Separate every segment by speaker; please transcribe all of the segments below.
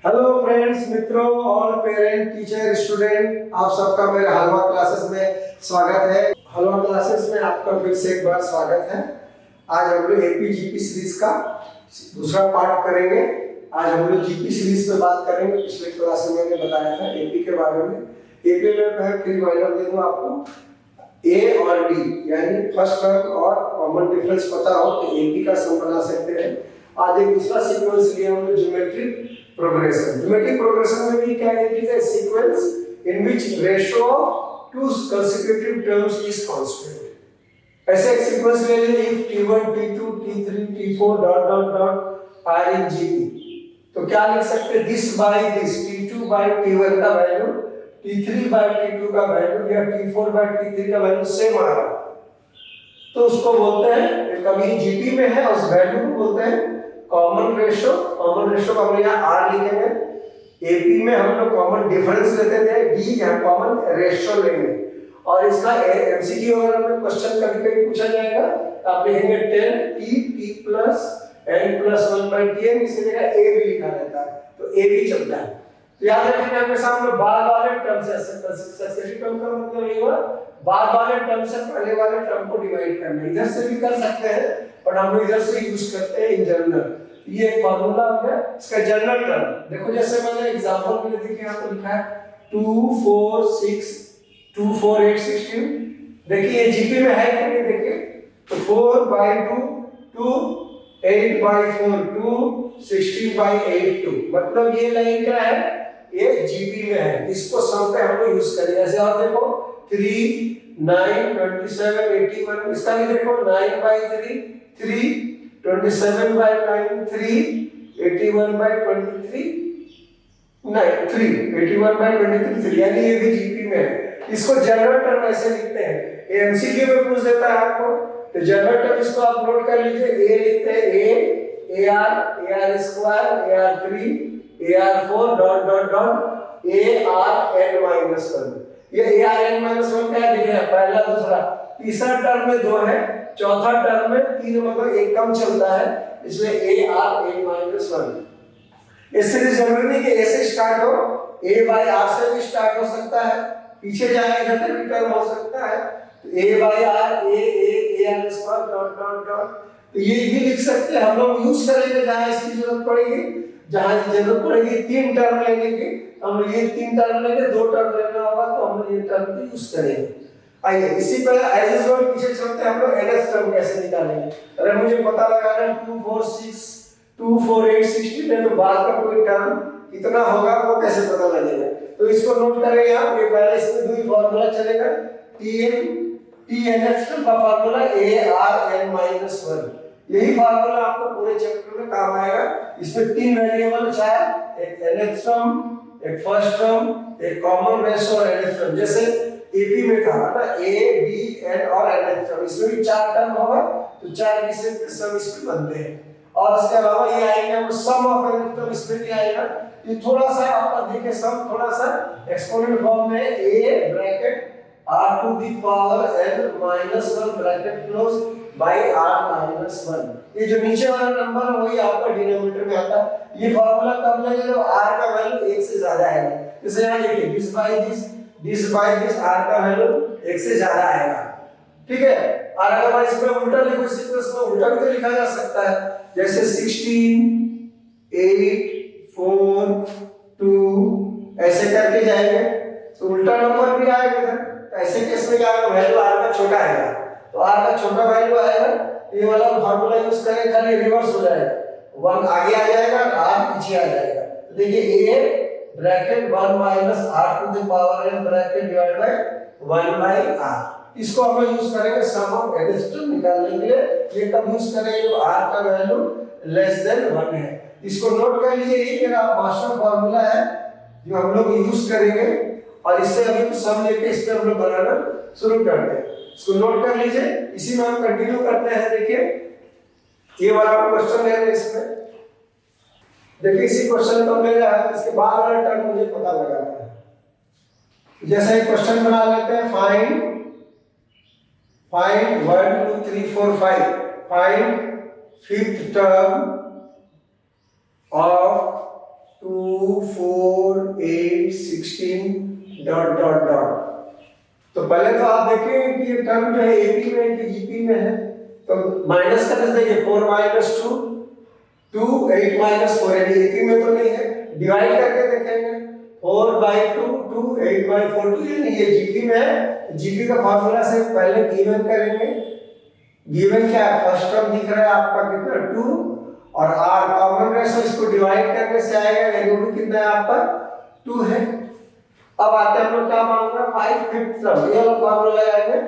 Speaker 1: Hello friends, मित्रों और parent, teacher, student, आप सबका मेरे हलवा क्लासेस में स्वागत है। हलवा क्लासेस में आपका फिर से एक बार स्वागत है। आज हम लोग एपी जीपी सीरीज का दूसरा पार्ट करेंगे। आज हम लोग जीपी सीरीज में बात करेंगे। पिछले क्लास में मैंने बताया था एपी के बारे में। एपी में मैं फिर रिमाइंडर दे दूं आपको, ए और डी यानी फर्स्ट टर्म और कॉमन डिफरेंस पता हो तो एपी का सम बना सकते हैं। आज एक दूसरा सीक्वेंस लिया हमने, ज्योमेट्रिक प्रोग्रेशन। ज्योमेट्रिक प्रोग्रेशन में भी क्या है, it is a sequence in which ratio of two consecutive terms is constant. ऐसे एक सीक्वेंस ले लीजिए, if t1 t2 t3 t4 dot dot dot are in GP, तो क्या लिख सकते हैं, this by this, t2 bye t1 का वैल्यू t3 बाय t2 का वैल्यू या t4 बाय t3 का वैल्यू सेम आ रहा है, तो उसको बोलते हैं, कभी जीपी में है उस वैल्यू को बोलते हैं कॉमन रेशियो। कॉमन रेशियो का हम यहाँ आर लिखेंगे। एपी में हम लोग कॉमन डिफरेंस लेते थे, डी या कॉमन रेशियो लेंगे। और इसका एमसीक्यू वगैरह में क्वेश्चन कभी कभी पूछा जाएगा, तो आप लिखेंगे 10 t plus n plus 1 by tn, इसी जगह a भी लिखा रहता है, तो a भी चलता है। तो याद रखिए हमेशा हम लोग बाद वाले टर्म से, सक्सेसिव टर्म का मतलब ये हुआ बाद वाले टर्म से पहले वाले टर्म को डिवाइड करना। इधर से भी कर सकते हैं, पर हम लोग इधर से यूज करते हैं इन जनरल। ये एक फार्मूला हो गया इसका जनरल टर्म। देखो जैसे मैंने एग्जांपल के लिए देखिए यहाँ पर लिखा है 2 4 6 2 4 8 16। देखिए ये जीपी में है कि नहीं, देखिए तो 4 बाय 2 2 8 बाय 4 2 16 बाय 8 2, मतलब ये लाइन क्या है, ये जीपी में है। इसको सम पे हम लोग यूज करेंगे। ऐसे और देखो 3 9 27 81, इसका भी देखो 9 बाय 3 3 27 by 9 3 81 by 23 9 3 81 by 23 3, यानी ये भी जीपी में है। इसको जनरल टर्म ऐसे लिखते हैं। एमसीक्यू में पूछ देता है आपको, तो जनरल टर्म इसको आप नोट कर लीजिए। ए लिखते हैं A R square AR3 AR4 dot dot dot ARn-1। ये ARn-1 क्या दिख रहा है, पहला दूसरा तीसरा टर्म में 2 है, चौथा टर्म में 3, मतलब एक कम चलता है, इसलिए ARn-1। इससे जरूरी नहीं कि ए से स्टार्ट हो, a बाय r से भी स्टार्ट हो सकता है, पीछे जाएंगे इधर तक भी टर्म हो सकता है, तो a by r AR square dot dot dot, तो ये भी लिख सकते हैं। हम लोग यूज करेंगे जहां इसकी जरूरत पड़ेगी, जहां जरूरत पड़ेगी 3 टर्म लेने की, हम लोग ये 3 टर्म लेंगे, 2 टर्म लेना होगा तो हम लोग ये टर्म यूज करेंगे। आइए इसी पर एज यूजुअल पीछे चलते हैं। हम लोग एनएस टर्म कैसे निकालेंगे। अगर मुझे पता लगाना है 2 4 6 2 4 8 16 है, तो बाद का कोई टर्म कितना होगा वो कैसे पता लगेगा, तो इसको नोट करेंगे आप। ये पहले इसमें दो ही फार्मूला चलेगा, TNF का फार्मूला ARn-1। यही फार्मूला आपको पूरे चैप्टर में काम आएगा। इसमें 3 वेरिएबल है, एक nth टर्म, एक फर्स्ट टर्म, एक कॉमन रेशियो और nth टर्म। जैसे एपी में कहा था a b n और nth टर्म, इसमें भी 4 टर्म होगा, तो 4 के सम इसमें बनते हैं। और इसके अलावा ये आएगा सम ऑफ nth टर्म, इसमें भी आएगा। ये थोड़ा सा आपका देखिए सम थोड़ा सा एक्सपोनेंट फॉर्म में a bracket r to the power n-1 bracket close by r-1। ये जो नीचे वाला नंबर है वही आपका डिनोमिनेटर में आता है। ये फार्मूला कब लगेगा जब r का वैल्यू 1 से ज्यादा आएगा। जैसे यहां देखिए दिस बाय दिस r का वैल्यू 1 से ज्यादा आएगा, ठीक है। और अगर इसमें उल्टा लिखो, सीक्वेंस में उल्टा भी तो लिखा जा सकता है, जैसे 16 8 4 2 ऐसे करके जाएंगे तो उल्टा नंबर भी आएगा। ऐसे केस में क्या वैल्यू r का छोटा आएगा, तो r का छोटा वैल्यू आएगा, ये वाला फार्मूला यूज करें, खाली रिवर्स हो जाएगा, 1 आगे आ जाएगा और r पीछे आ जाएगा। तो देखिए a bracket 1 minus r to the power n bracket divide by 1 by r। इसको हम लोग यूज करेंगे सम ऑफ nth टर्म निकालने के लिए। ये कब यूज करेंगे जब r का वैल्यू लेस देन 1 है। इसको नोट कर लीजिए, ये मेरा मास्टर फार्मूला है जो हम लोग यूज करेंगे, और इससे अभी कुछ सम लेके इस पे हम लोग बनाना शुरू करते हैं। इसको नोट कर लीजिए, इसी में हम कंटिन्यू करते हैं। देखिए ये वाला क्वेश्चन है, इसमें देखिए इसी क्वेश्चन को ले रहा है, इसके बाद वाला टर्म मुझे पता लगाना है। जैसे एक क्वेश्चन बना लेते हैं, find 1 2 3 4 5, find fifth term of 2 4 8 16 dot dot dot. तो पहले तो आप देखें कि ये टर्म जो है एपी में है कि जीपी में है, तो माइनस कर दीजिए 4 माइनस 2 2 8 माइनस 4, यानी एपी में तो नहीं है, डिवाइड करके देखेंगे 4 बाई 2 2 8 बाई 4 2, यानी ये जीपी में है। जीपी का फार्मूला से पहले गिवन करेंगे। गिवन क्या है, फर्स्ट टर्म दिख रहा है आपका कितना 2 और r कॉमन रेशो, इसको डिवाइड करने से आएगा, यानी वो कितना है आपका 2 है। अब आते हैं हम लोग क्या मांगा 5 फिफ्थ टर्म, ये वाला फार्मूला लगाएंगे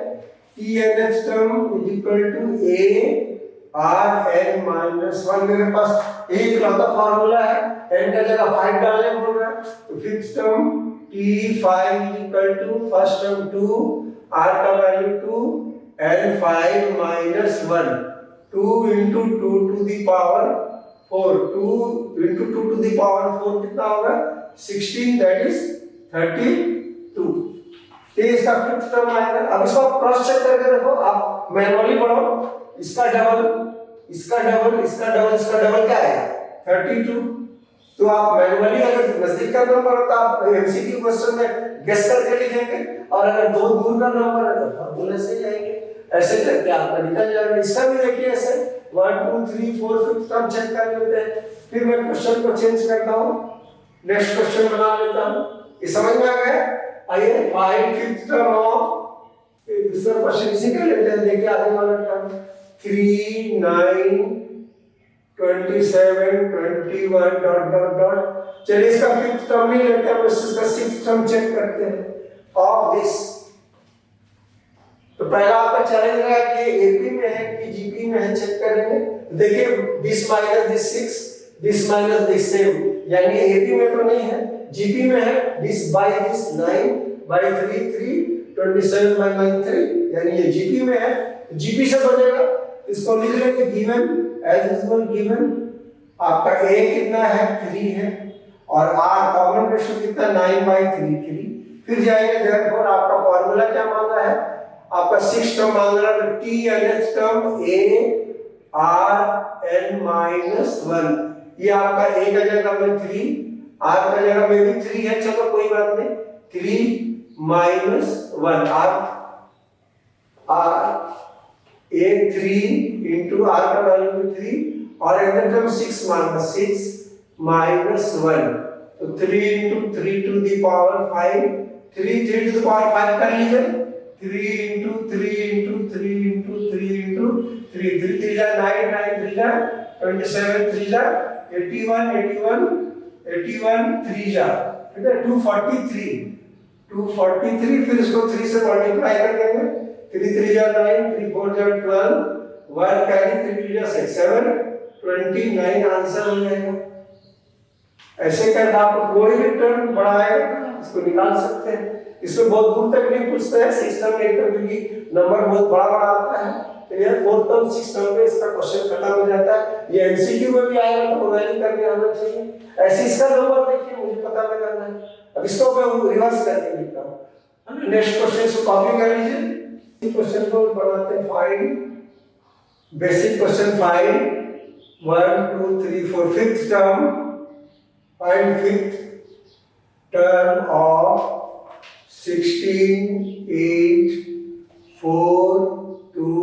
Speaker 1: tnth term is equal to a r n minus 1। मेरे पास एक लौता फार्मूला है, n का जगह 5 डालने बोल रहा है, तो fifth term t5 is equal to first term 2 r का value 2 n 5 minus 1 2 into 2 to the power 4 2 into 2 to the power 4 कितना होगा 16, that is 32। ये इसका फिफ्थ टर्म आएगा। अब इसको आप क्रॉस चेक करके देखो, आप मैनुअली पढ़ो, इसका डबल इसका डबल इसका डबल इसका डबल क्या आएगा 32। तो आप मैनुअली अगर नजदीक का नंबर हो तो आप एमसीक्यू क्वेश्चन में गेस करके लिखेंगे, और अगर दो दूर का नंबर है तो फार्मूले से जाएंगे, ऐसे करके आपका निकल जाएगा। इसका भी देखिए ऐसे 1 2 3 4 फिफ्थ टर्म चेक कर लेते हैं, फिर मैं क्वेश्चन को चेंज करता हूँ, नेक्स्ट क्वेश्चन बना लेता हूँ। ये समझ में आ गया? आइए फाइंड फिफ्थ टर्म ऑफ दूसरा क्वेश्चन इसी का लेते हैं। देखिए आगे वाला टर्म 3 9 27 21 डॉट डॉट डॉट। चलिए इसका फिफ्थ टर्म नहीं लेते हैं, इसका सिक्स्थ टर्म चेक करते हैं ऑफ दिस। तो पहला आपका चैलेंज रहा कि एपी में है कि जीपी में है, चेक करेंगे। देखिए this minus this 6 this minus this 7, यानी एपी में तो नहीं है, जीपी में है। This by this 9 by 3 3 27 by 9 3, यानी ये जीपी में है, जीपी से बनेगा। इसको लिख लेंगे गिवन एज यूजुअल। गिवन आपका a कितना है 3 है, और r कॉमन रेशियो कितना 9 बाय 3 3। फिर जाएंगे देयरफॉर आपका फार्मूला क्या मांगा है, आपका सिक्स टर्म मांग रहा है, t nth term a r n minus 1। ये आपका a का जगह में 3, r का जगह में भी 3 है, चलो कोई बात नहीं, 3 minus 1 r a 3 into r का वैल्यू भी 3, और nth टर्म 6 मांगा 6 माइनस 1, तो 3 into 3 to the power 5 3 3 to the power 5 कर लीजिए, 3 into 3 into 3 into 3 into 3 3 3 जा 9 9 3 जा 27 3 जा 81 81 81 3 जा, ठीक है 243 243। फिर इसको 3 से मल्टीप्लाई कर देंगे, 3 3 जा 9 3 4 जा 12 1 कैरी 3 2 जा 6 7 29 आंसर हो जाएगा। ऐसे करके आप कोई भी टर्म बड़ा है इसको निकाल सकते हैं। इसमें बहुत दूर तक नहीं पूछते हैं, सिस्टम में एकदम, क्योंकि नंबर बहुत बड़ा बड़ा आता है, तो ये फोर्थ टर्म सिक्स टर्म में इसका क्वेश्चन खत्म हो जाता है। ये एमसीक्यू में भी आएगा तो वैल्यू करके आना चाहिए। ऐसे इसका नंबर देखिए, मुझे पता लगाना है। अब इसको मैं रिवर्स करके लिखता हूं। नेक्स्ट क्वेश्चन को कॉपी कर लीजिए, इस क्वेश्चन को बनाते हैं। Find basic question, find 1 2 3 4 fifth term, find fifth term of 16 8 4 2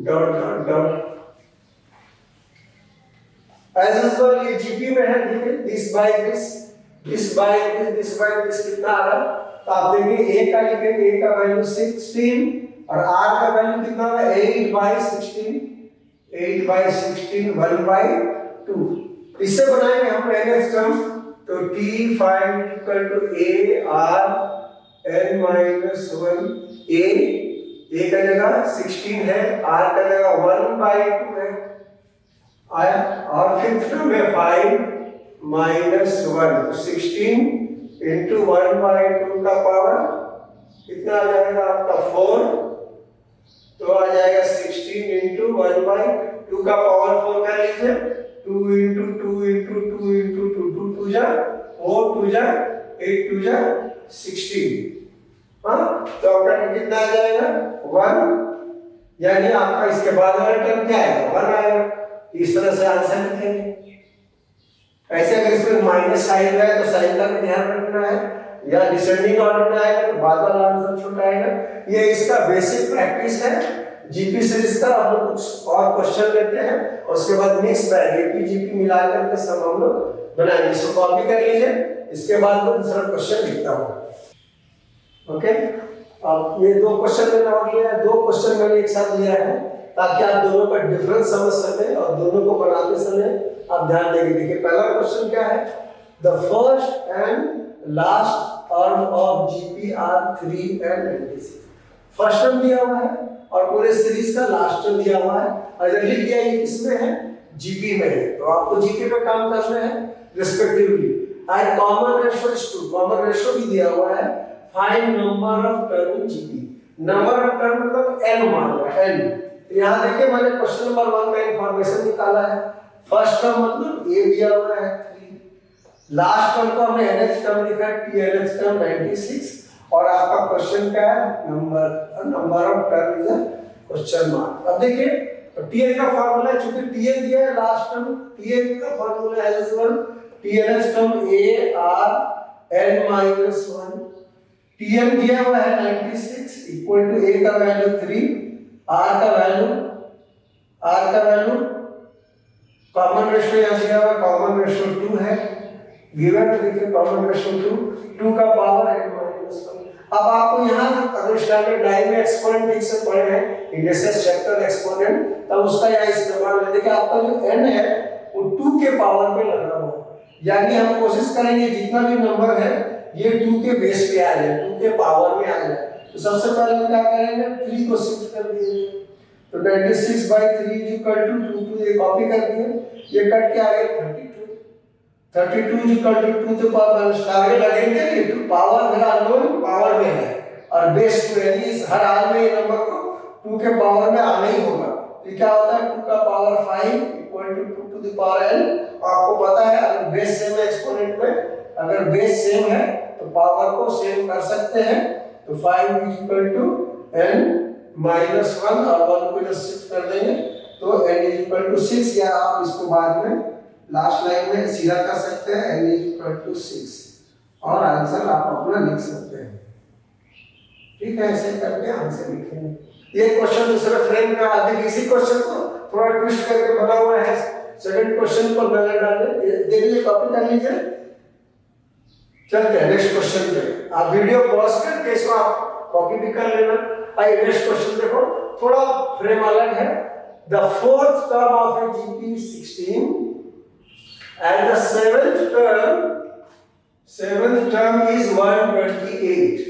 Speaker 1: dot dot dot. As usual ये जीपी में है, देखिए this by this this by this this by this कितना आ रहा है, तो आप देखिए a का लिखेंगे, a का वैल्यू 16 और r का वैल्यू कितना आ रहा है 8 बाय 16 8 बाय 16 1 बाय 2। इससे बनाएंगे हम nth टर्म, तो t5 equal to a r n minus 1 a का जगह 16 है, r का जगह 1 बाई 2 है आया, और फिफ्थ टर्म में 5 माइनस 1, तो 16 इंटू 1 बाई 2 का पावर कितना आ जाएगा आपका 4, तो आ जाएगा 16 इंटू 1 बाई 2 का पावर 4 कर लीजिए, 2 इंटू 2 इंटू 2 इंटू 2 2 2 जा 4 2 जा 8 2 जा 16। हाँ, तो आपका कितना आ जाएगा 1, यानी आपका इसके बाद वाला टर्म क्या आएगा 1 आएगा। इस तरह से आंसर लिखेंगे। ऐसे अगर इसमें माइनस साइन है तो साइन का भी ध्यान रखना है, या डिसेंडिंग ऑर्डर में आएगा तो बाद वाला आंसर छोटा आएगा। ये इसका बेसिक प्रैक्टिस है जीपी सीरीज का। हम लोग कुछ और क्वेश्चन लेते हैं और उसके बाद मिक्स बैग एपी जीपी मिला करके सब हम लोग बनाएंगे। इसको कॉपी कर लीजिए, इसके बाद मैं दूसरा क्वेश्चन लिखता हूँ। ओके, अब ये दो क्वेश्चन मैंने और लिया है, दो क्वेश्चन मैंने एक साथ लिया है ताकि आप दोनों का डिफरेंस समझ सकें और दोनों को बनाते समय आप ध्यान देंगे। देखिए पहला क्वेश्चन क्या है, the first and last term of GP are 3 and 96। First term दिया हुआ है और पूरे सीरीज का लास्ट टर्म दिया हुआ है। अगर लिख दिया ये किसमें है, जीपी में है, तो आपको जीपी पे काम करना है respectively. I common ratio is 2, common ratio भी दिया हुआ है। Find number of term in GP, number of term मतलब n मान लो n। यहाँ देखिए मैंने क्वेश्चन नंबर 1 का इंफॉर्मेशन निकाला है। फर्स्ट टर्म मतलब a दिया हुआ है 3, लास्ट टर्म को हमने nth टर्म लिखा है tnth टर्म 96, और आपका क्वेश्चन क्या है, number of term is question mark. अब देखिए tn का फार्मूला है, चूंकि tn दिया है लास्ट टर्म, tn का फार्मूला है as one tnth term a r n - 1, tn दिया हुआ है 96 इक्वल टू a का वैल्यू 3, r का वैल्यू कॉमन रेशियो यहाँ दिया हुआ, कॉमन रेशियो 2 है गिवन। देखिए कॉमन रेशियो 2 का पावर n - 1। अब आपको यहाँ अगर स्टैंडर्ड लाइन में एक्सपोनेंट ठीक से पढ़े हैं, इंडिसेस चैप्टर एक्सपोनेंट, तब उसका यहाँ इस्तेमाल है। देखिए आपका जो n है वो 2 के पावर पे लगा हुआ है, यानी हम कोशिश करेंगे जितना भी नंबर है ये 2 के बेस पे आ जाए, 2 के पावर में आ जाए। तो सबसे पहले हम क्या करेंगे, 3 को शिफ्ट कर दिए, तो 96/3 इक्वल टू 2 ये कॉपी कर दिए, ये कट के आ गया 32 इक्वल टू 2 पावर आगे लगेंगे, ये 2 पावर मेरा अननोन पावर में है और बेस 2 यानी इस हर हाल में ये नंबर को 2 के पावर में आना ही होगा। तो क्या होता है 2 का power 5 equal to 2 to the power n। आपको पता है अगर बेस सेम है एक्सपोनेंट में, अगर बेस सेम है तो पावर को सेम कर सकते हैं। तो 5 इक्वल टू n - 1 और 1 को इधर शिफ्ट कर देंगे तो n इक्वल टू 6, या आप इसको बाद में लास्ट लाइन में सीधा कर सकते हैं n इक्वल टू 6 और आंसर आप अपना लिख सकते हैं। ठीक है, ऐसे करके आंसर लिखेंगे। ये क्वेश्चन दूसरे फ्रेम में आते हैं, इसी क्वेश्चन को थोड़ा ट्विस्ट करके बना हुआ है। सेकंड क्वेश्चन को नजर डालें, दे लीजिए, कॉपी कर लीजिए। चलते हैं नेक्स्ट क्वेश्चन पे, आप वीडियो पॉज करके इसको आप कॉपी भी कर लेना। आइए नेक्स्ट क्वेश्चन देखो, थोड़ा फ्रेम अलग है। The fourth term of A GP 16 and the seventh term is 128।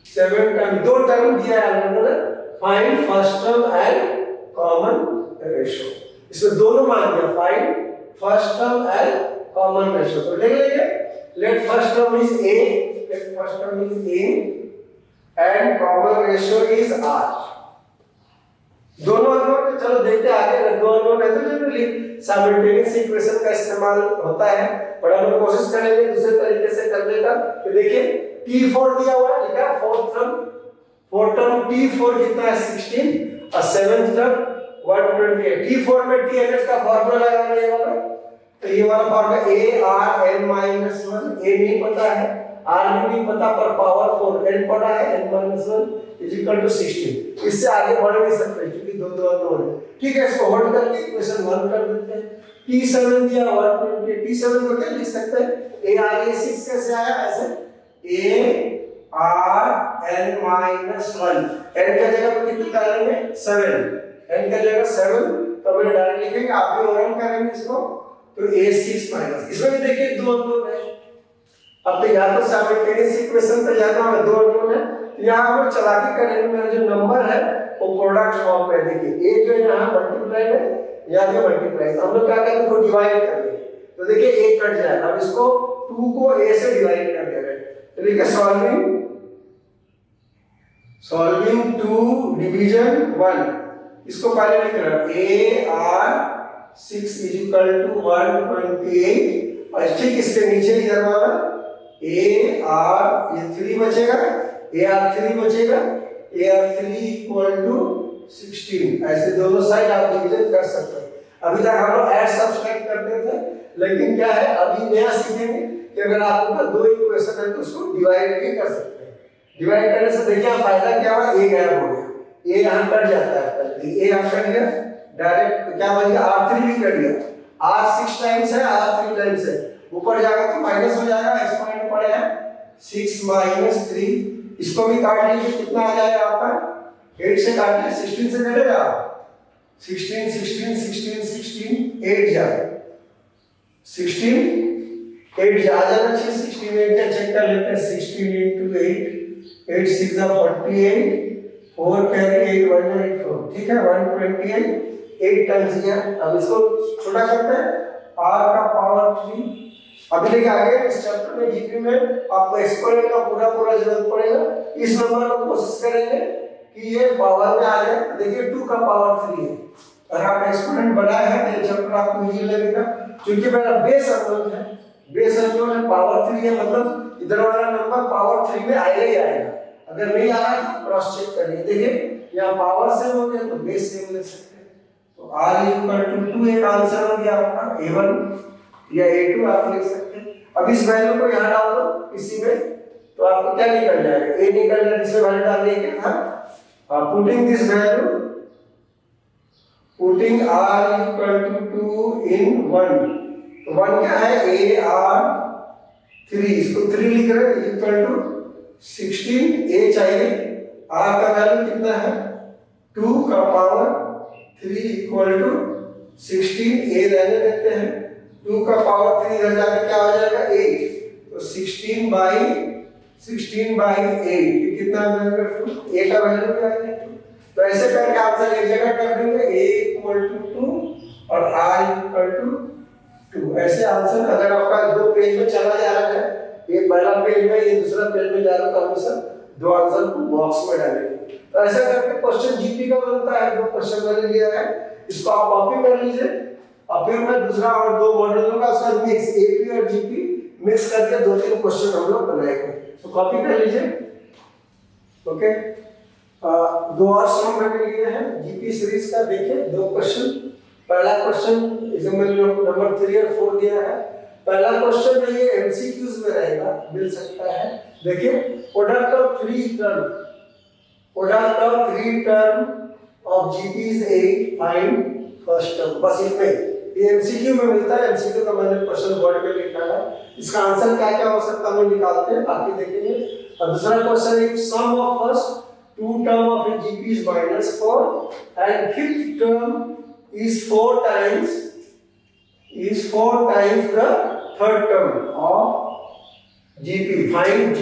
Speaker 1: Seven term, दो टर्म दिया है अलग-अलग, find first term and common ratio. इसमें दोनों मान दिया, find first term and common ratio. तो देख लेंगे, let first term is a and common ratio is r। दोनों अननोन है, चलो देखते हैं आगे। दो अननोन है तो जनरली साइमल्टेनियस इक्वेशन का इस्तेमाल होता है, पर हम लोग कोशिश करेंगे दूसरे तरीके से करने का। तो देखिए t4 दिया हुआ है, लिखा है फोर्थ टर्म t4 कितना है 16 और सेवेंथ टर्म 128। t4 में tnh का फार्मूला लगाना है वाला, तो ये वाला formula a r n - 1, a नहीं पता है, r भी नहीं पता, पर पावर 4 n पता है, n - 1 = 16। इससे आगे बढ़ नहीं सकते क्योंकि दो अननोन है। ठीक है, इसको होल्ड करके इक्वेशन 1 कर देते हैं। t7 दिया 128, t7 को क्या लिख सकते हैं, a r a 6 कैसे आया, ऐसे a r n - 1, n का जगह पे कितना डालेंगे 7, n का जगह 7, तो मैंने डायरेक्ट लिखेंगे, आप भी ओरम करेंगे इसको। तो a6 माइनस, इसमें भी देखिए दो अननोन है। अब तो यहाँ तो साइमल्टेनियस इक्वेशन पे जाना है, दो अननोन है, यहाँ हम चालाकी करेंगे। मेरा जो नंबर है वो प्रोडक्ट फॉर्म में, देखिए a जो यहाँ मल्टीप्लाई है, यहाँ पे मल्टीप्लाई, हम लोग क्या करेंगे इसको डिवाइड कर देंगे। तो देखिए a कट जाएगा, अब इसको 2 को a से डिवाइड कर दे रहे हैं। तो देखिए सॉल्विंग 2 डिवीजन 1, इसको पहले लिख रहा है a r 6 = 128 और ठीक इसके नीचे इधर वाला a r, ये 3 बचेगा, ar3 बचेगा, ar3 = 16। ऐसे दोनों साइड आप डिवीजन कर सकते हैं। अभी तक हम लोग ऐड सब्सट्रैक्ट करते थे, लेकिन क्या है अभी नया सीखेंगे कि अगर आपके पास दो इक्वेशन है तो उसको डिवाइड भी कर सकते हैं। डिवाइड करने से देखिए फायदा क्या हुआ, ए गायब हो गया, ए यहाँ कट जाता है, पहले ए यहाँ कट गया, डायरेक्ट क्या बन गया R3 भी कट गया, R6 टाइम्स है R3 टाइम्स है, ऊपर जाएगा तो माइनस हो जाएगा, एक्सपोनेंट पड़ेगा 6 माइनस 3, इसको भी काट लीजिए, कितना आ जाएगा आपका 8 से काटिए, 16 से कटेगा 16 16 16 16 8 जाएगा, 16 8 जा जाना चाहिए, 16 8 का चेक कर लेते हैं, 16 into 8 8 6 48 4 कैरी 8 1 8 4, ठीक है 128 8 टाइम्स गया। अब इसको छोटा करते हैं, r का पावर 3। अभी देखिए आगे इस चैप्टर में जीके में आपको एक्सपोनेंट का पूरा जरूरत पड़ेगा, इस नंबर को कोशिश करेंगे कि ये पावर में आ जाए। देखिए 2 का पावर 3 है, अगर आप एक्सपोनेंट बनाया है तो चैप्टर आपको इजी लगेगा, क्योंकि मेरा बेस अननोन है, बेस अननोन है, पावर 3 है, मतलब इधर वाला नंबर पावर 3 में आएगा ही आएगा, अगर नहीं आ रहा है तो क्रॉस चेक करिए। देखिए यहाँ पावर सेम हो गया तो बेस सेम ले सकते हैं, तो r = 2 एक आंसर हो गया आपका, a1 या a2 आप लिख सकते हैं। अब इस वैल्यू को यहाँ डाल दो इसी में, तो आपको क्या निकल जाएगा, a निकल जाएगा, इसमें वैल्यू डालने के था, putting this value, putting r = 2 in 1, तो 1 क्या है ar3, इसको 3 लिख रहे हैं, इक्वल टू 16, a चाहिए, r का वैल्यू कितना है 2 का पावर 3 इक्वल टू 16, a रहने देते हैं, 2 का पावर 3 इधर जाकर क्या हो जाएगा 8, तो 16 बाई 8 कितना आ जाएगा 2, a का वैल्यू क्या है 2, तो ऐसे करके आंसर एक जगह कर देंगे, a = 2 और r = 2, ऐसे आंसर। अगर आपका दो पेज में चला जा रहा है, ये पहला पेज में ये दूसरा पेज में जा रहा है, तो हम सब दो आंसर को बॉक्स में डालेंगे, तो ऐसा करके क्वेश्चन जीपी का बनता है, दो क्वेश्चन मैंने लिया है, इसको आप कॉपी कर लीजिए, और फिर मैं दूसरा और दो मॉडलों का सर मिक्स एपी और जीपी मिक्स करके 2-3 क्वेश्चन हम लोग बनाएंगे, तो कॉपी कर लीजिए। ओके, दो और सम मैंने लिए हैं जीपी सीरीज का, देखिए दो क्वेश्चन। पहला क्वेश्चन नंबर 3 और 4 दिया है, पहला क्वेश्चन में ये एमसीक्यूज में रहेगा, मिल सकता है। देखिए product of 3 term of GP is 8, find first term, बस इतना ही, ये एमसीक्यू में मिलता है, एमसीक्यू का मैंने क्वेश्चन बोर्ड पे लिखा है, इसका आंसर क्या क्या हो सकता है हम निकालते हैं, बाकी देखेंगे। और दूसरा क्वेश्चन है sum of first 2 term of a GP is -4 and fifth term is 4 times the third term of GP, find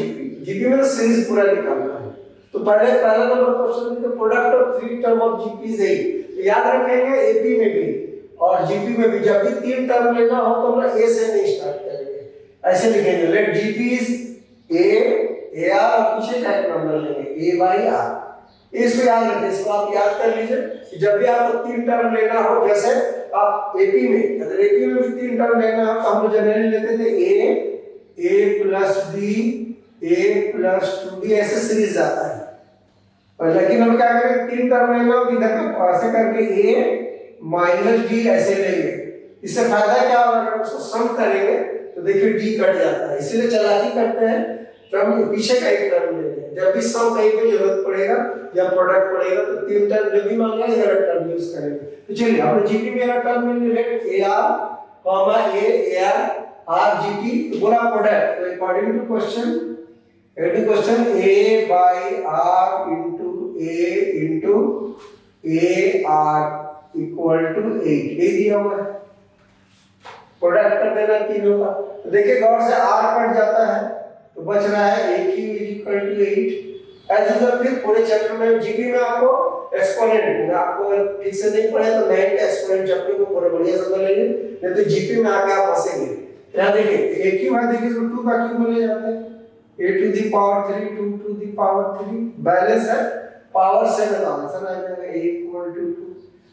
Speaker 1: GP में तो सीरीज पूरा निकालना है, तो पहला नंबर क्वेश्चन है product of 3 term of GP is 8, तो याद रखेंगे एपी में भी और जीपी में भी जब भी 3 टर्म लेना हो तो हम a से नहीं स्टार्ट करेंगे, ऐसे लिखेंगे late GP is a r और पीछे का एक नंबर लेंगे a/r, इसको याद रखें, इसको आप याद कर लीजिए कि जब भी आपको 3 टर्म लेना हो, जैसे आप एपी में, अगर एपी में भी 3 टर्म लेना हो तो हम लोग जनरली लेते थे a plus b a plus 2b, ऐसे सीरीज जाता है, और लेकिन हम क्या करेंगे 3 टर्म लेना हो इधर का ऐसे करके a माइनस b ऐसे लेंगे, इससे फायदा क्या होगा, अगर उसको सम करेंगे तो देखिए d कट जाता है, इसीलिए चालाकी करते हैं टर्म पीछे का एक टर्म लेंगे, जब भी सम कहीं पे जरूरत पड़ेगा या प्रोडक्ट पड़ेगा तो 3 टर्म जब भी मांगा इधर टर्म यूज करेंगे। तो चलिए हमने जीपी में वाला टर्म में let ar comma a ar r gp, तो बोला प्रोडक्ट, तो according to question a by r into ar equal to 8, ये दिया हुआ है, प्रोडक्ट कर देना तीनों का, तो देखिए गौर से r कट जाता है तो बच रहा है aq इक्वल टू 8। ऐसे तो फिर पूरे चैप्टर में जीपी में आपको एक्सपोनेंट, आपको ठीक से नहीं पढ़े तो 9 का एक्सपोनेंट चैप्टर को पूरा बढ़िया से कर लेंगे, नहीं तो जीपी में आके आप फंसेंगे। यहाँ देखिए एक ही बात देखिए, इसको 2 का क्यूब में ले जाते हैं, a to the power 3 2 to the power 3 balance है, पावर से का आंसर आ जाएगा a इक्वल टू 2।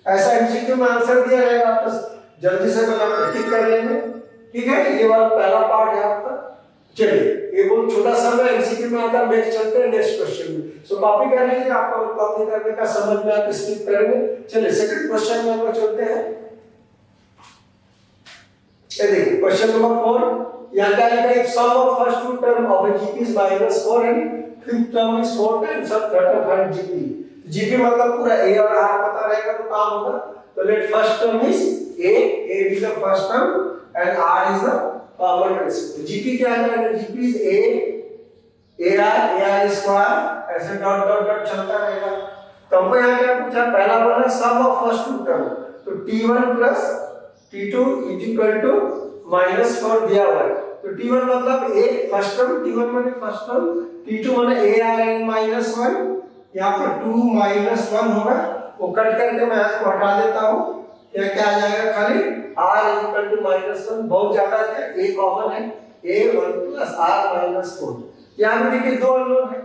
Speaker 1: ऐसा एमसीक्यू में आंसर दिया जाएगा, आप जल्दी से बना टिक कर लेंगे, ठीक है। ये वाला पहला पार्ट है आपका। चलिए ये बहुत छोटा सा है, एमसीक्यू में आता है, नेक्स्ट चलते हैं नेक्स्ट क्वेश्चन में। सो कॉपी कर लीजिए, आपको कॉपी करने का समझ में आप स्किप करेंगे। चलिए सेकंड क्वेश्चन में हम चलते हैं। ये देखिए क्वेश्चन नंबर 4, यहाँ क्या लिखा है, sum of first two term of a GP is -4 and fifth term is 4 times of third of GP। GP मतलब पूरा A और R पता रहेगा तो काम होगा। तो let first term is A is the first term and R is the common principal। GP क्या है, GP is A AR square, ऐसे डॉट डॉट डॉट चलता रहेगा। तो हमको यहाँ क्या पूछा, पहला वाला सम ऑफ फर्स्ट टू टर्म, तो T1 plus T2 is equal to -4 दिया हुआ है। तो T1 मतलब A फर्स्ट टर्म, T1 माने फर्स्ट टर्म, T2 माने ARN -1, यहाँ पर 2 -1 होगा, वो कट करके मैं इसको हटा देता हूँ, क्या क्या आ जाएगा, खाली R इक्वल टू -1, बहुत ज्यादा है, A कॉमन है, A1 प्लस R -4। यहाँ पे देखिए दो अननोन है,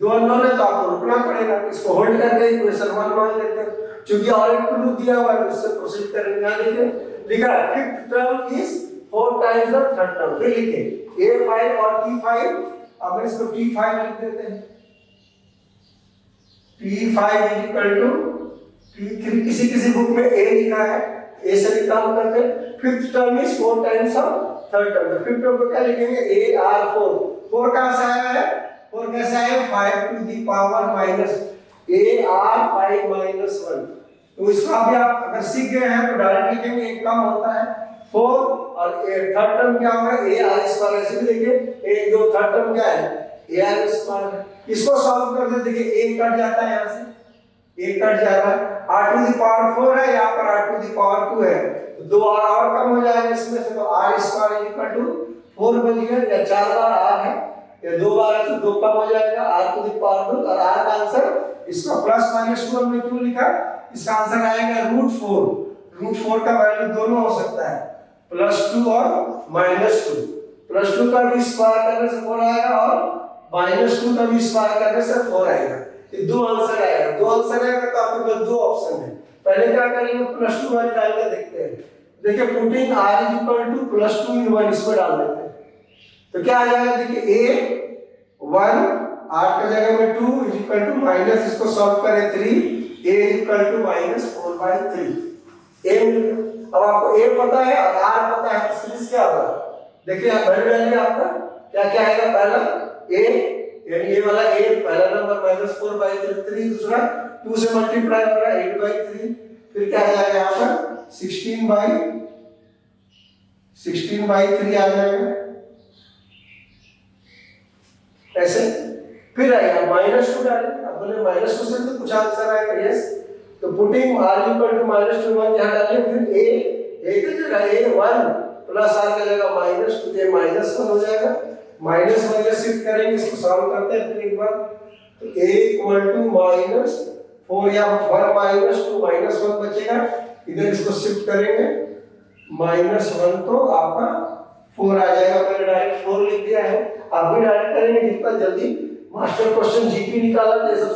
Speaker 1: दो अननोन है तो आपको रुकना पड़ेगा, इसको होल्ड करके इक्वेशन 1 मान लेते हैं, क्योंकि और एक क्लू दिया हुआ है उससे प्रोसीड करेंगे। यहाँ देखिए लिखा है fifth term is 4 times the third term, फिर लिखे A5 और T5, अब इसको T5 लिख देते हैं, T5 is equal to T3, किसी किसी बुक में A लिखा है, A से भी काम करते हैं। Fifth term is 4 times of third term, तो फिफ्थ टर्म को क्या लिखेंगे, AR4, 4 कहां से आया है, 4 कैसे आया, 5 to the power minus AR5 -1। तो इसको अभी आप अगर सीख गए हैं तो डायरेक्ट लिखेंगे, एक कम होता है 4 और थर्ड टर्म क्या होगा, AR स्क्वायर, ऐसे भी देखिए एक दो थर्ड टर्म क्या है, AR स्क्वायर। इसको सॉल्व कर दे, देखिए A कट जाता है, यहाँ से A कट जा रहा है, R टू द पावर 4 है, यहाँ पर R टू द पावर 2 है, तो 2 और कम हो जाएगा इसमें से, तो R स्क्वायर इक्वल टू 4 बन गया, या 4 बार R है या 2 बार है तो 2 कम हो जाएगा, R टू द पावर 2, और R का आंसर, इसका प्लस -2 हमने क्यों लिखा, इसका आंसर आएगा √4। √4 का वैल्यू दोनों हो सकता है, +2 और -2, +2 का भी स्क्वायर करने से 4 आएगा और -2 का भी स्क्वायर करने से 4 आएगा। ये दो आंसर आएगा, दो आंसर आएगा तो आपके पास दो ऑप्शन है। पहले क्या करेंगे, +2 वाली डाल के देखते हैं, देखिए putting R is equal to +2 in 1, इसमें डाल देते हैं तो क्या आ जाएगा, देखिए A1 R की जगह में 2 इज इक्वल टू माइनस, इसको सॉल्व करें 3, A is equal to -4/3। A, अब आपको A पता है और R पता है, तो सीरीज क्या होगा, देखिए आप वैल्यू डालिए, आपका क्या क्या आएगा, पहला A यानी ये वाला A पहला नंबर -4/3, दूसरा 2 से मल्टीप्लाई हो रहा है 8/3, फिर क्या आ जाएगा यहाँ पर 16/3 आ जाएगा ऐसे। फिर आएगा -2 डालेंगे, अब बोले -2 से तो कुछ आंसर आएगा, यस, तो पुटिंग R इक्वल टू -1 यहाँ डालें, फिर A की जगह A1 प्लस R की जगह -2, ये -1 हो जाएगा, -1 में शिफ्ट करेंगे, इसको सॉल्व करते हैं फिर एक बार, तो A इक्वल टू -4 या 1 -2 -1 बचेगा, इधर इसको शिफ्ट करेंगे, -1 तो आपका 4 आ जाएगा, मैंने डायरेक्ट 4 लिख दिया है, आप भी डायरेक्ट करेंगे, जितना जल्दी मास्टर क्वेश्चन जीपी निकाला तो ये सब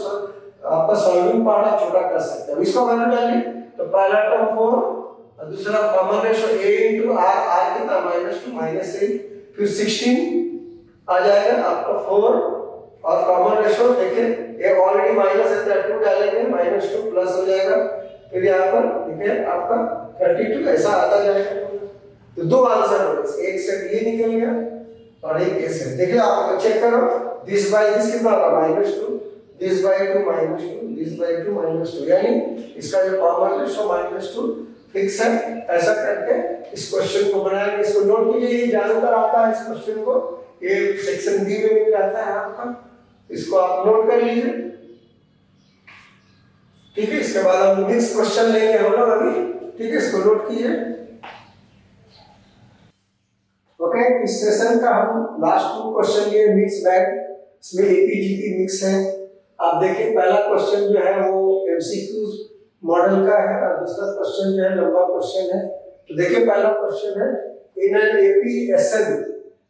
Speaker 1: आपका सॉल्विंग पार्ट आप छोटा कर सकते हैं। इसको वैल्यू डालिए, तो पहला टर्म 4 और दूसरा common ratio A into R, R कितना -2 -8, फिर 16 आ जाएगा आपका 4 और कॉमन रेशियो देखिए ये ऑलरेडी माइनस है, 2 डालेंगे -2 प्लस हो जाएगा, फिर यहाँ पर देखिए आपका 32 ऐसा आता जाएगा। तो दो आंसर हो गए, एक सेट ये निकल गया और एक ऐसे, देखिए आप चेक करो, दिस बाय दिस कितना होगा -2, दिस बाय 2 -2, दिस बाय 2 -2, यानी इसका जो कॉमन रेशियो -2 फिक्स है। ऐसा करके इस क्वेश्चन को बनाएंगे, इसको नोट कीजिए, ये जानकर आता है इस क्वेश्चन को, ये सेक्शन बी में मिल जाता है आपका, इसको आप नोट कर लीजिए, ठीक है। इसके बाद हम नेक्स्ट क्वेश्चन लेंगे हम लोग अभी, ठीक है, इसको नोट कीजिए। ओके, इस सेशन का हम लास्ट 2 क्वेश्चन लिए मिक्स बैग, इसमें एपीजीपी मिक्स है। आप देखिए पहला क्वेश्चन जो है वो एमसीक्यू मॉडल का है और दूसरा क्वेश्चन जो है लंबा क्वेश्चन है। तो देखिए पहला क्वेश्चन है, in an AP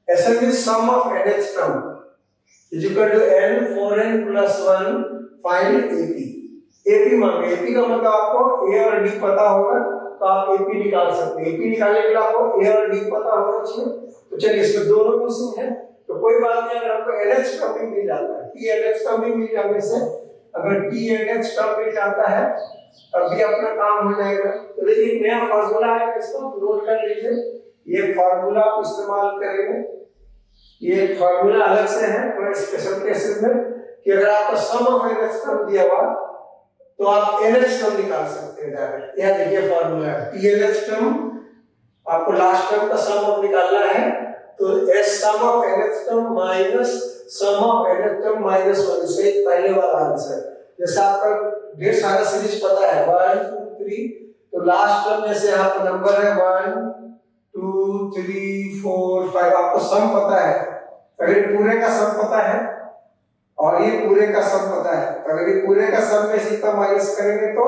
Speaker 1: SN is sum of NH term is equal to N 4N plus 1, find AP। AP मांगे, AP का मतलब आपको A और D पता होगा तो आप AP निकाल सकते हैं। AP निकालने के लिए आपको A और D पता होना चाहिए, तो चलिए इसमें दोनों मिसिंग है तो कोई बात नहीं, अगर आपको NH टर्म भी मिल जाता है, TNH टर्म भी मिल जाने से, अगर TNH टर्म मिल जाता है तब भी अपना काम हो जाएगा। तो देखिए नया फॉर्मूला है, इसको नोट कर लीजिए, ये फॉर्मूला आप इस्तेमाल करेंगे। ये फॉर्मूला अलग से है थोड़ा स्पेशल केसेस में कि अगर आपका सम ऑफ एनएच टर्म दिया हुआ तो आप एनएच टर्म निकाल सकते हैं डायरेक्ट। यह देखिए फॉर्मूला है टीएनएच टर्म, आपको लास्ट टर्म का सम ऑफ निकालना है तो S sum of nth term minus sum of nth term minus 1, इसका पहले वाला आंसर। जैसे आपका ढेर सारा सीरीज पता है 1 2 3, तो लास्ट टर्म जैसे यहाँ पर नंबर है 1 2 3 4 5, आपको सम पता है, अगर पूरे का सम पता है और ये पूरे का सम पता है, तो अगर ये पूरे का सम में से माइनस करेंगे तो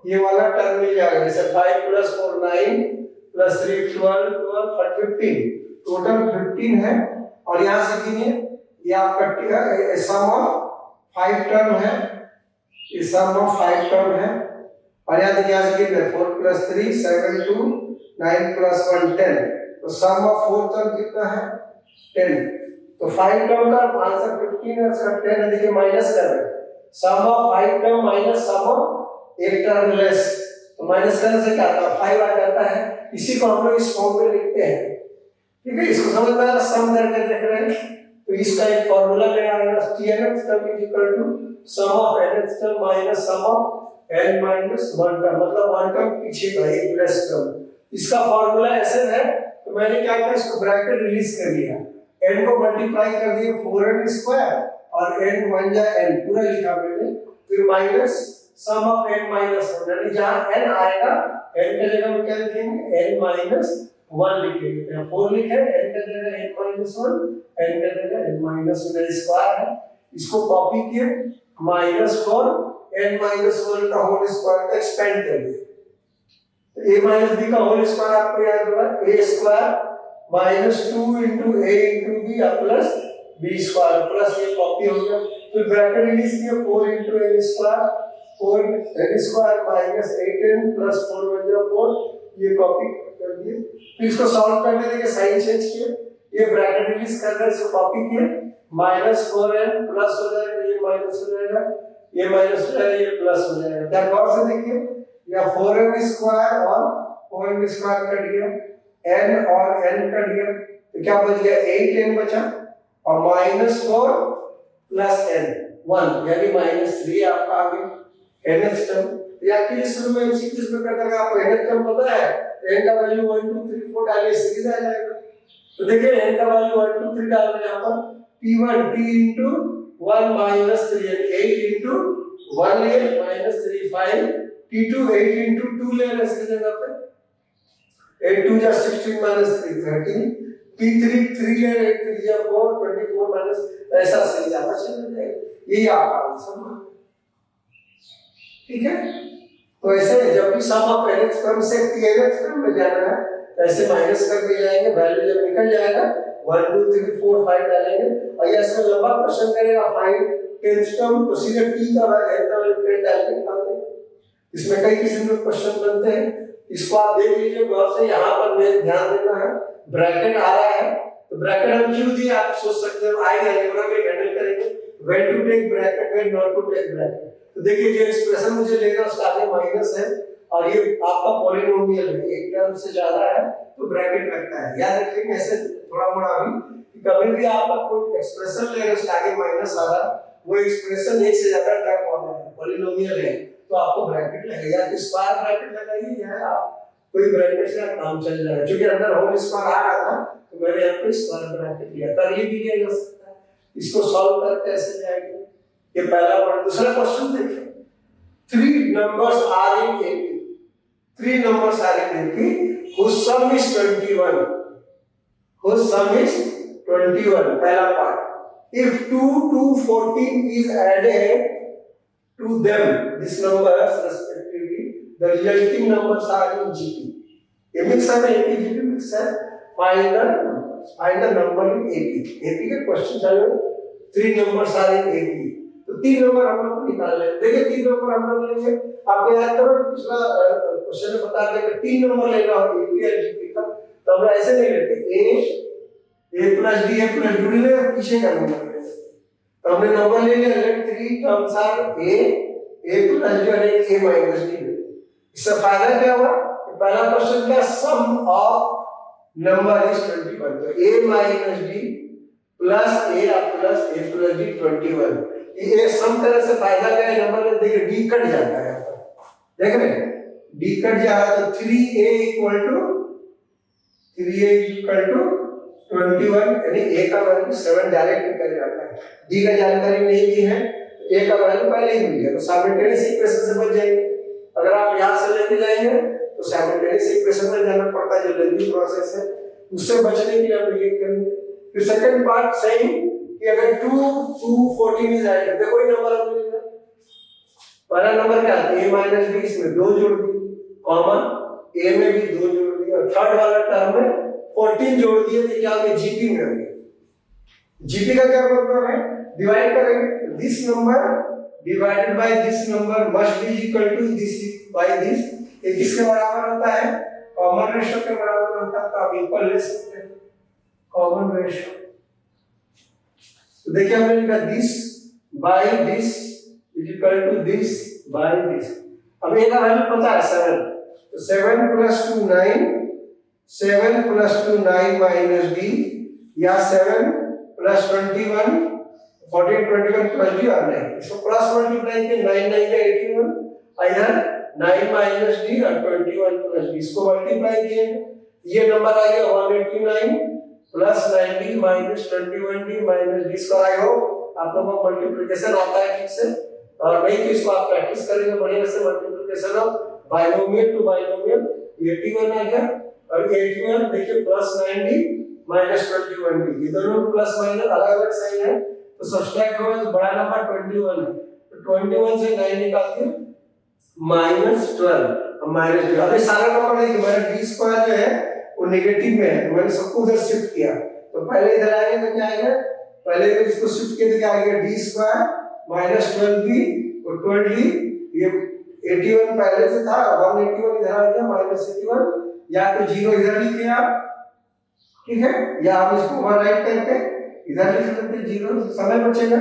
Speaker 1: ये वाला टर्म मिल जाएगा। जैसे 5 + 4 9 + 3 12 12 15, टोटल 15 है। और यहाँ से गिनिए ये आपका सम ऑफ 5 टर्म है, ये सम ऑफ 5 टर्म है। और यहाँ से गिनिए 4 + 3 7 2 9 + 1 10, तो सम ऑफ 4 टर्म कितना है 10, तो 5 टर्म का आंसर 15 और 10 है। देखिए माइनस कर रहे हैं sum of 5 term minus sum of एक टर्म लेस, तो माइनस करने से क्या आता है 5 आ जाता है। इसी को हम लोग इस फॉर्म में लिखते हैं, ठीक है। इसको समझ में आ रहा, सम करके देख रहे हैं तो इसका एक फार्मूला ले आएगा TNH term sum of NH term minus sum of n minus 1 term, मतलब 1 टर्म पीछे का एक प्लस टर्म। इसका फार्मूला ऐसे है, तो मैंने क्या किया इसको ब्रैकेट रिलीज कर दिया, n को मल्टीप्लाई कर दिया 4n स्क्वायर और n 1 जा n पूरा लिखा मैंने, फिर minus sum of n minus 1, यानी जहां n आएगा n के जगह में क्या लिखेंगे n माइनस 1 लिखेंगे। 4 लिखे n के जगह n माइनस 1, n के जगह n माइनस 1 स्क्वायर है, इसको कॉपी किए -4 n माइनस 1 का होल स्क्वायर का एक्सपेंड कर दिए, तो a माइनस b का होल स्क्वायर आपको याद होगा a square minus 2 into a into b plus b square, plus ये कॉपी हो गया। फिर ब्रैकेट रिलीज किया 4 into n square 4 n square minus 8n plus 4 बन जाए 4, ये कॉपी कर दिए। फिर इसको सॉल्व करने देके साइन चेंज किए, ये ब्रैकेट रिलीज कर रहे इसको कॉपी किए -4n प्लस हो जाएगा, ये माइनस हो जाएगा, ये माइनस हो जाएगा, ये प्लस हो जाएगा। क्या गौर से देखिए या 4n स्क्वायर और 4n स्क्वायर कट गया, n और n कट गया, तो क्या बच गया 8n बचा और -4 प्लस n 1 यानी -3 आपका आ गया NH टर्म। या कि शुरू में एमसीक्यूज में करता है आपको NH टर्म पता है, n का वैल्यू 1 2 3 4 डालिए सीरीज आ जाएगा। तो देखिए n का वैल्यू 1 2 3 डाल रहे हैं यहां पर p1 t into 1 minus 3 यानी 8 into 1 ले -3 5 t2 8 into 2 ले रहे इसकी जगह पे 8 2 जा 16 minus 3 13 p3 3 ले रहे 3 जा 4 24 minus, ऐसा सही जाता चल जाएगा। यही आपका आंसर है, ठीक है। तो ऐसे जब भी सम ऑफ NH टर्म से TNH टर्म में जाना है तो ऐसे माइनस करके जाएंगे, वैल्यू जब निकल जाएगा 1 2 3 4 5 डालेंगे और ये इसमें लंबा क्वेश्चन करेगा 5 10 टर्म, तो सीधे t का n का वैल्यू 10 डाल के निकाल देंगे। इसमें कई किस्म के क्वेश्चन बनते हैं, इसको आप देख लीजिए गौर से। यहाँ पर मेरे ध्यान देना है ब्रैकेट आ रहा है, तो ब्रैकेट हम क्यों दिए आप सोच सकते हो, आएगा अलजेब्रा में हैंडल करेंगे when to take bracket when not to take bracket. तो देखिए जो एक्सप्रेशन मुझे लेना है उसका आगे माइनस है और ये आपका पॉलिनोमियल है, एक टर्म से ज्यादा है तो ब्रैकेट लगता है। याद रखिए ऐसे थोड़ा मोड़ा अभी कि कभी भी आपका कोई एक्सप्रेशन ले रहे हैं उसके आगे माइनस आ रहा है, वो एक्सप्रेशन एक से ज्यादा टर्म वाला है, पॉलिनोमियल है, तो आपको ब्रैकेट लगेगा। तो स्क्वायर ब्रैकेट लगाइए या आप कोई ब्रैकेट से काम चल जाएगा। क्योंकि अंदर होल स्क्वायर आ रहा था तो मैंने यहाँ पे स्क्वायर ब्रैकेट लिया, कर ये भी लिया जा सकता है। इसको सॉल्व करके ऐसे जाएंगे, ये पहला पॉइंट। दूसरा क्वेश्चन देखिए 3 numbers are in AP, 3 numbers are in AP whose sum is 21, whose sum is 21, पहला part. if 2 to 14 is added to them, these numbers respectively, the resulting numbers are in GP। ये mix है AP GP mix है, find the numbers, find the number in AP। AP के question चलो 3 numbers are in AP, तो 3 number हम लोग निकाल लेंगे। देखिए 3 नंबर हम लोग लेंगे, आपको याद करो पिछला क्वेश्चन में बता दिया कि 3 नंबर लेना हो AP और GP का, तो हम ऐसे नहीं लेते A plus D A plus D ले पीछे का नंबर लेते, तो हमने नंबर ले लिया let 3 terms are A plus D और A minus D। इससे फायदा क्या हुआ, पहला क्वेश्चन क्या सम ऑफ नंबर इज 21। तो a minus d plus a plus a plus d 21। ये सम करने से फायदा क्या है, नंबर में देखिए d कट जाता है, यहाँ पर देख रहे हैं d कट जा रहा है, तो 3a इक्वल टू 21, यानी a का वैल्यू 7 डायरेक्ट निकल जाता है। d का जानकारी नहीं दी है, a का वैल्यू पहले ही मिल गया, तो साइमल्टेनियस इक्वेशन से बच जाएंगे। अगर आप यहाँ से लेके जाएंगे तो साइमल्टेनियस इक्वेशन में जाना पड़ता है, जो लेंथी प्रोसेस है, उससे बचने के लिए हम ये करेंगे। फिर सेकंड पार्ट सेम कि अगर 2 14 इज राइट, देखो ये नंबर हमने लिया, पहला नंबर क्या है a माइनस b, इसमें 2 जोड़ दिए, कॉमा a में भी 2 जोड़ दिए, और थर्ड वाला टर्म में 14 जोड़ दिए, तो क्या हो गया जीपी में आ गया। जीपी का क्या मतलब है, डिवाइड करेंगे, this number divided by this number must be equal to this by this, ये किसके बराबर होता है, कॉमन रेशियो के बराबर होता है, तो आप इक्वल ले सकते हैं कॉमन रेशियो। तो देखिए हमने लिखा this by this is equal to this by this. अब ए का वैल्यू पता है 7, तो 7 प्लस 2 9, 7 प्लस 2 9 माइनस डी, या 7 प्लस 21 14 21 प्लस डी और 9, इसको क्रॉस मल्टीप्लाई किया 9 9 का 81, इधर 9 माइनस डी और 21 प्लस डी, इसको मल्टीप्लाई किए, ये नंबर आ गया 189 plus 90 minus 21d minus D square. I hope आप लोगों को मल्टीप्लिकेशन आता है ठीक से, और नहीं तो इसको आप प्रैक्टिस करेंगे बढ़िया से। Multiplication of binomial to binomial 81 आ गया, और 81 देखिए प्लस 90 माइनस 21d, ये दोनों प्लस माइनस अलग अलग साइन है, तो सब्ट्रैक्ट होगा तो बड़ा नंबर 21 है, तो 21 से 9 निकाल के माइनस 12 माइनस डी। अब ये सारा नंबर देखिए मेरा डी स्क्वायर जो है वो नेगेटिव में है, तो मैंने सबको उधर शिफ्ट किया, तो पहले इधर आएगा तो क्या आएगा, पहले तो इसको शिफ्ट किया तो क्या आएगा डी स्क्वायर माइनस 12d और 12d, ये 81 पहले से था, 181 इधर आ गया माइनस 81, या तो 0 इधर लिखे आप, ठीक है, या आप इसको ओवरराइट करके इधर लिख सकते 0, समय बचेगा।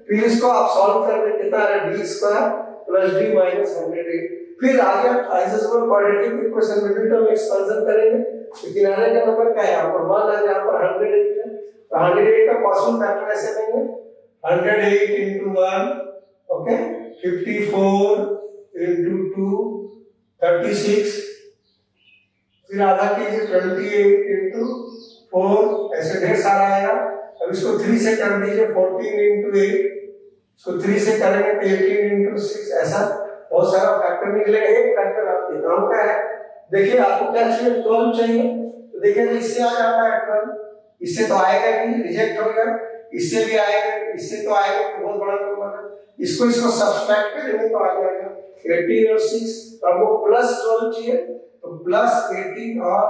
Speaker 1: फिर इसको आप सॉल्व करके कितना आ रहा है D square plus D minus 108। फिर आगे आइसोसमर क्वाड्रेटिक इक्वेशन में मिडिल टर्म एक्सपेंशन करेंगे, तो किनारे का नंबर क्या है, यहाँ पर 1 है, यहाँ पर 108 है, तो 108 का पॉसिबल फैक्टर ऐसे लेंगे 108 into 1, ओके, 54 into 2 36, फिर आधा कीजिए 28 into 4, ऐसे ढेर सारा आएगा। अब इसको 3 से कर दीजिए 14 into 8, इसको 3 से करेंगे तो 18 into 6, ऐसा बहुत सारा फैक्टर निकलेगा। एक फैक्टर आपके काम का है, देखिए आपको क्या चाहिए 12 चाहिए, तो देखिए इससे आ जाता है 12, इससे तो आएगा नहीं, रिजेक्ट होगा, इससे भी आएगा, इससे तो आएगा, बहुत बड़ा नंबर है, इसको सब्ट्रैक्ट करेंगे तो आ जाएगा 18 और 6, तो आपको प्लस 12 चाहिए, तो प्लस 18 और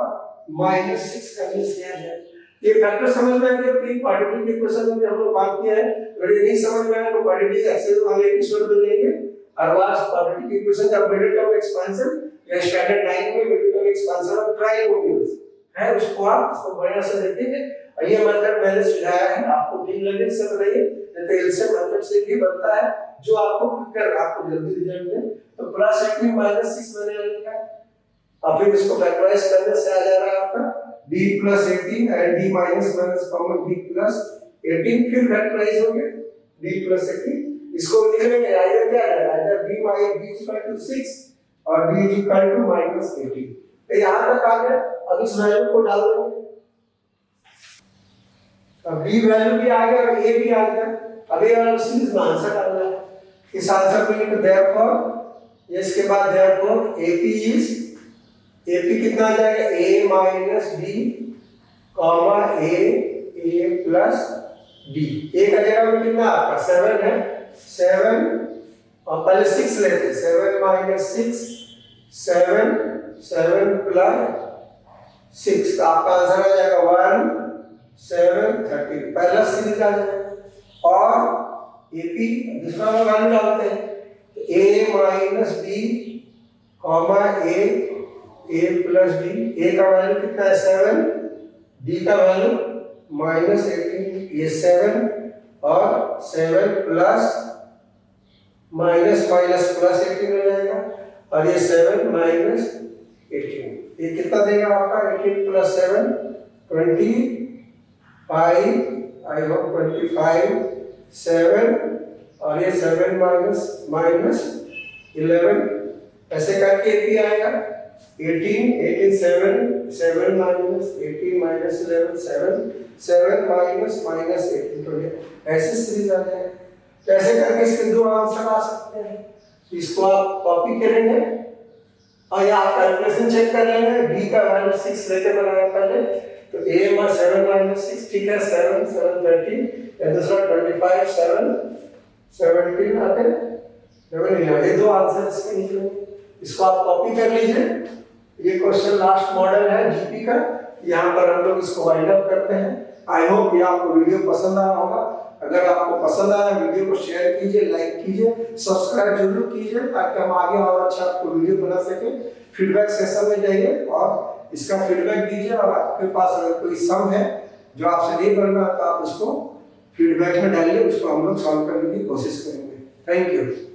Speaker 1: माइनस 6 करने से आ जाएगा। ये फैक्टर समझ में आ गया, प्री क्वाड्रेटिक इक्वेशन में हम लोग बात किया है, अगर ये नहीं समझ में आया तो क्वाड्रेटिक एक्सेल वाले एपिसोड में लेंगे, अदरवाइज क्वाड्रेटिक इक्वेशन का मिडिल टर्म एक्सपेंशन या स्टैंडर्ड 9 में मिडिल टर्म एक्सपेंशन ऑफ ट्राइगोनल्स है, उसको आप उसको बढ़िया से देखेंगे। ये मेथड मैंने सुझाया है, आपको ठीक लगे से बताइए, नहीं तो एलसीएम मेथड से भी बनता है, जो आपको कर आपको जल्दी रिजल्ट दे। तो प्लस 18 माइनस 6 मैंने लिखा है, अब फिर इसको फैक्टराइज करने से आ जाएगा आपका d plus 18 and d minus minus common d plus 18, फिर फैक्टराइज हो गया d plus 18, इसको लिखेंगे आइडर क्या है, आइडर d minus d equal to 6 और d equal to minus 18, तो यहाँ तक आ गया। अब इस वैल्यू को डाल देंगे, अब d वैल्यू भी आ गया और a भी आ गया, अब ये वाला सीरीज में आंसर डालना है, इस आंसर को लिखो देयरफॉर, इसके बाद देयरफॉर AP कितना आ जाएगा a minus d comma a plus d, a का जगह में कितना आपका 7 है, 7 और पहले 6 लेते, 7 माइनस 6 7 प्लस 6, तो आपका आंसर आ जाएगा 1 7 13, पहला सीरीज आ जाएगा। और AP दूसरा वैल्यू डालते हैं, तो a minus d comma a plus d, a का वैल्यू कितना है 7, d का वैल्यू माइनस 18, ये 7 और 7 प्लस माइनस माइनस प्लस 18 हो जाएगा, और ये 7 माइनस 18, ये कितना देगा आपका 18 प्लस 7 25, आई होप 25, 7 और ये 7 माइनस 11 ऐसे करके भी आएगा 18 7 माइनस 18 माइनस 11 7 माइनस 18 20 ऐसे सीरीज आ जाएगा। कैसे करके इसके दो आंसर आ सकते हैं, इसको आप कॉपी करेंगे और यहाँ कैलकुलेशन चेक कर लेंगे। बी का वैल्यू 6 लेके बनाया पहले, तो a में 7 माइनस 6 ठीक है 7 13 या दूसरा 25 7 17 आते हैं 7 ये दो आंसर इसके निकलेंगे। इसको आप कॉपी कर लीजिए। ये क्वेश्चन लास्ट मॉडल है जीपी का, यहाँ पर हम लोग इसको वाइंड अप करते हैं। आई होप ये आपको वीडियो पसंद आया होगा। अगर आपको पसंद आया वीडियो को शेयर कीजिए, लाइक कीजिए, सब्सक्राइब जरूर कीजिए ताकि हम आगे और अच्छा आपको वीडियो बना सके। फीडबैक सेशन में जाइए और इसका फीडबैक दीजिए, और आपके पास अगर कोई सम है जो आपसे नहीं बन रहा तो आप उसको फीडबैक में डालिए, उसको हम लोग सॉल्व करने की कोशिश करेंगे। Thank you.